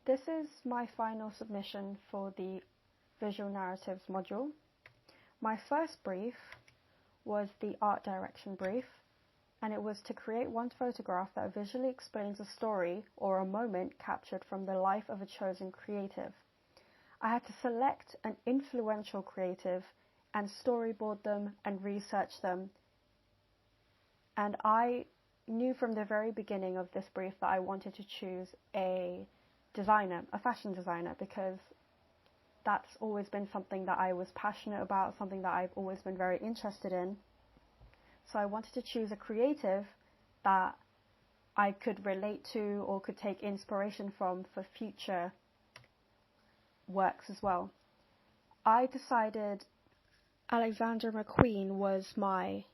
This is my final submission for the Visual Narratives module. My first brief was the art direction brief, and it was to create one photograph that visually explains a story or a moment captured from the life of a chosen creative. I had to select an influential creative and storyboard them and research them. And I knew from the very beginning of this brief that I wanted to choose a designer, a fashion designer, because that's always been something that I was passionate about, something that I've always been very interested in. So I wanted to choose a creative that I could relate to or could take inspiration from for future works as well. I decided Alexander McQueen was my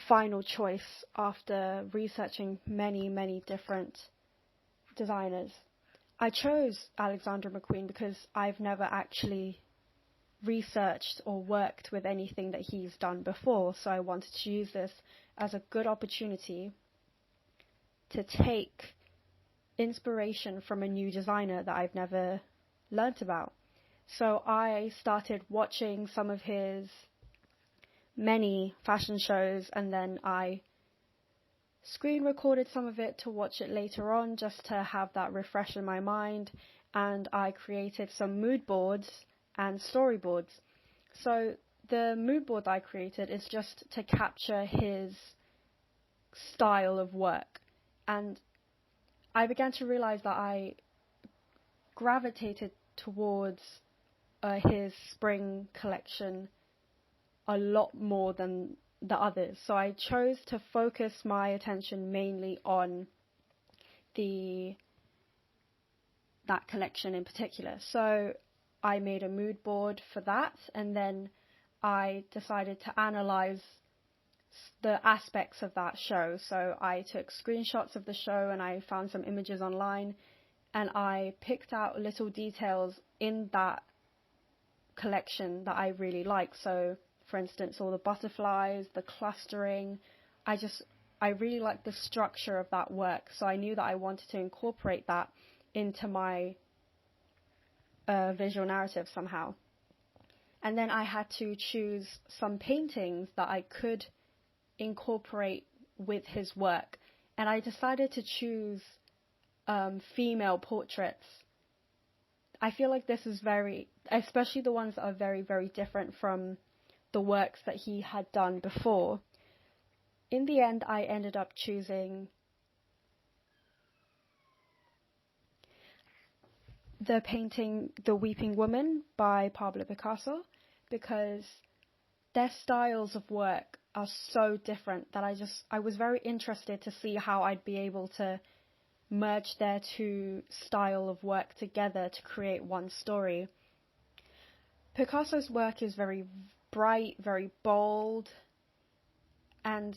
final choice after researching many different designers. I chose Alexander McQueen because I've never actually researched or worked with anything that he's done before, so I wanted to use this as a good opportunity to take inspiration from a new designer that I've never learnt about. So I started watching some of his many fashion shows, and then I screen recorded some of it to watch it later on just to have that refresh in my mind, and I created some mood boards and storyboards. So the mood board I created is just to capture his style of work, and I began to realize that I gravitated towards his spring collection a lot more than the others. So I chose to focus my attention mainly on that collection in particular. So I made a mood board for that, and then I decided to analyze the aspects of that show. So I took screenshots of the show and I found some images online, and I picked out little details in that collection that I really like. So for instance, all the butterflies, the clustering, I really liked the structure of that work, so I knew that I wanted to incorporate that into my visual narrative somehow. And then I had to choose some paintings that I could incorporate with his work, and I decided to choose female portraits. I feel like this is especially the ones that are very different from the works that he had done before. In the end, I ended up choosing the painting The Weeping Woman by Pablo Picasso, because their styles of work are so different that I was very interested to see how I'd be able to merge their two style of work together to create one story. Picasso's work is very bright, very bold, and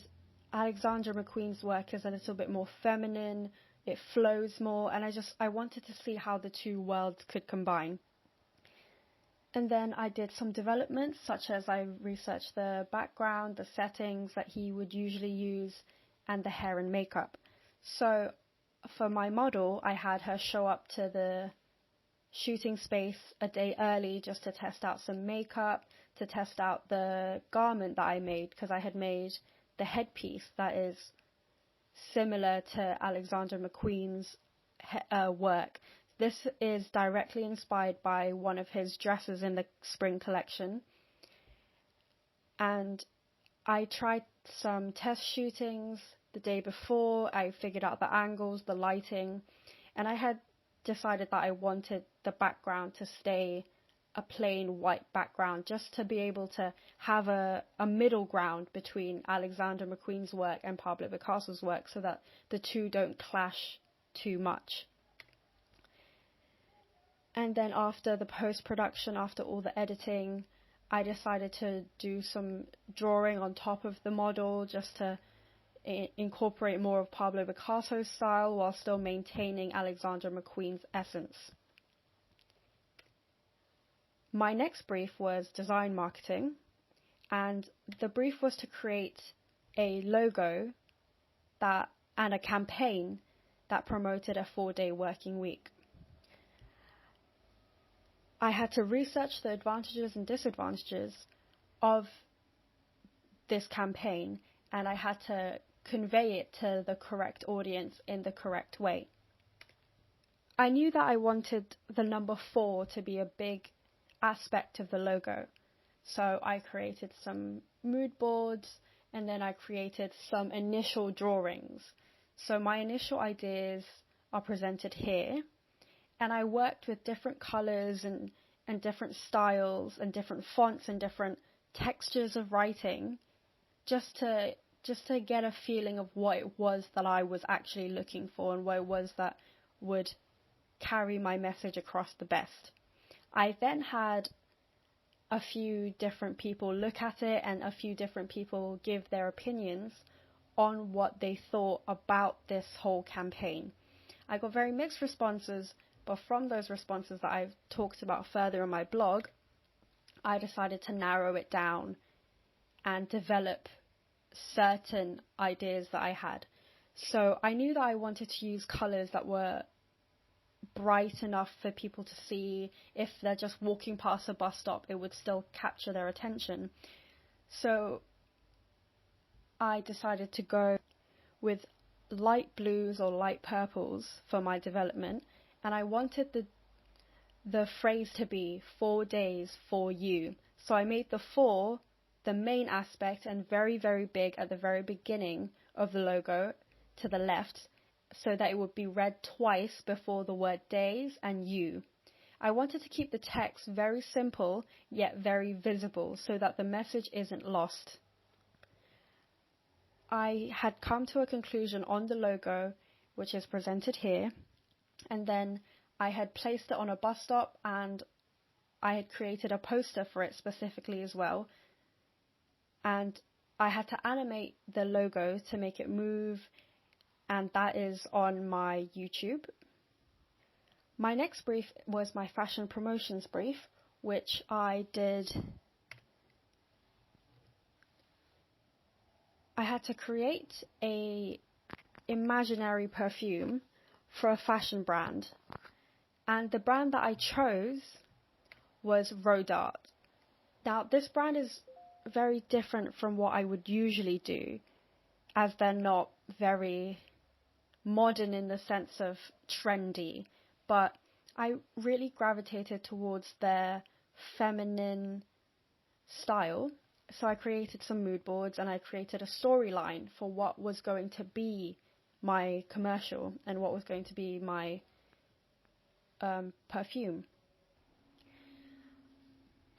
Alexander McQueen's work is a little bit more feminine, it flows more, and I wanted to see how the two worlds could combine. And then I did some developments, such as I researched the background, the settings that he would usually use, and the hair and makeup. So for my model, I had her show up to the shooting space a day early just to test out some makeup, to test out the garment that I made, because I had made the headpiece that is similar to Alexander McQueen's work. This is directly inspired by one of his dresses in the spring collection. And I tried some test shootings the day before. I figured out the angles, the lighting, and I had decided that I wanted the background to stay a plain white background, just to be able to have a middle ground between Alexander McQueen's work and Pablo Picasso's work, so that the two don't clash too much. And then after the post-production, after all the editing, I decided to do some drawing on top of the model just to incorporate more of Pablo Picasso's style while still maintaining Alexander McQueen's essence. My next brief was design marketing, and the brief was to create a logo and a campaign that promoted a 4-day working week. I had to research the advantages and disadvantages of this campaign, and I had to convey it to the correct audience in the correct way. I knew that I wanted the number 4 to be a big aspect of the logo, so I created some mood boards, and then I created some initial drawings. So my initial ideas are presented here, and I worked with different colors and different styles and different fonts and different textures of writing just to get a feeling of what it was that I was actually looking for and what it was that would carry my message across the best. I then had a few different people look at it and a few different people give their opinions on what they thought about this whole campaign. I got very mixed responses, but from those responses that I've talked about further in my blog, I decided to narrow it down and develop certain ideas that I had. So I knew that I wanted to use colours that were bright enough for people to see. If they're just walking past a bus stop, it would still capture their attention. So I decided to go with light blues or light purples for my development, and I wanted the phrase to be 4 days for you. So I made the 4 the main aspect and very, very big at the very beginning of the logo to the left, so that it would be read twice before the word days and you. I wanted to keep the text very simple yet very visible so that the message isn't lost. I had come to a conclusion on the logo, which is presented here, and then I had placed it on a bus stop and I had created a poster for it specifically as well. And I had to animate the logo to make it move, and that is on my YouTube. My next brief was my fashion promotions brief, which I did. I had to create a imaginary perfume for a fashion brand, and the brand that I chose was Rodart. Now, this brand is very different from what I would usually do, as they're not very modern in the sense of trendy, but I really gravitated towards their feminine style. So I created some mood boards and I created a storyline for what was going to be my commercial and what was going to be my perfume.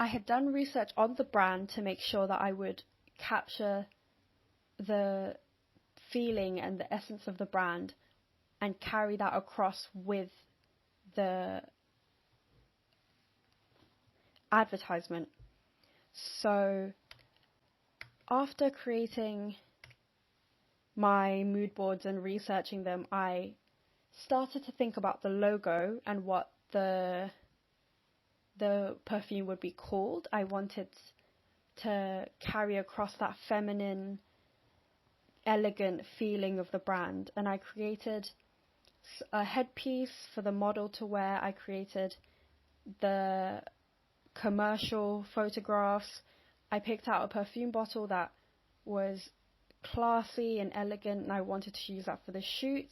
I had done research on the brand to make sure that I would capture the feeling and the essence of the brand and carry that across with the advertisement. So after creating my mood boards and researching them, I started to think about the logo and what the perfume would be called. I wanted to carry across that feminine, elegant feeling of the brand, and I created a headpiece for the model to wear. I created the commercial photographs. I picked out a perfume bottle that was classy and elegant, and I wanted to use that for the shoot.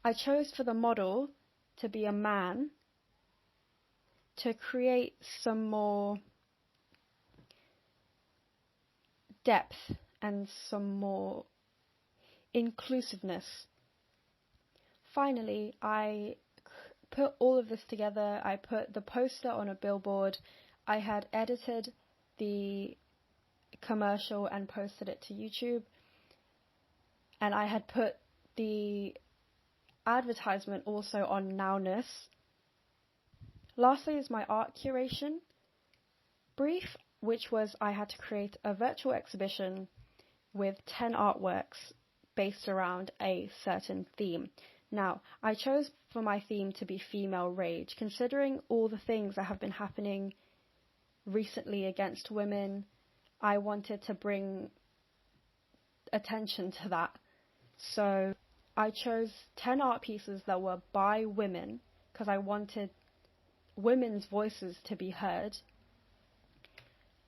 I chose for the model to be a man to create some more depth and some more inclusiveness. Finally, I put all of this together. I put the poster on a billboard. I had edited the commercial and posted it to YouTube. And I had put the advertisement also on Nowness. Lastly is my art curation brief, which was I had to create a virtual exhibition with 10 artworks based around a certain theme. Now, I chose for my theme to be female rage, considering all the things that have been happening recently against women. I wanted to bring attention to that. So I chose 10 art pieces that were by women because I wanted women's voices to be heard.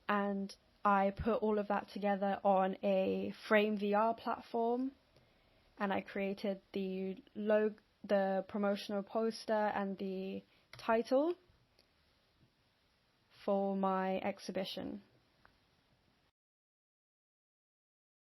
And I put all of that together on a Frame VR platform, and I created the promotional poster and the title for my exhibition.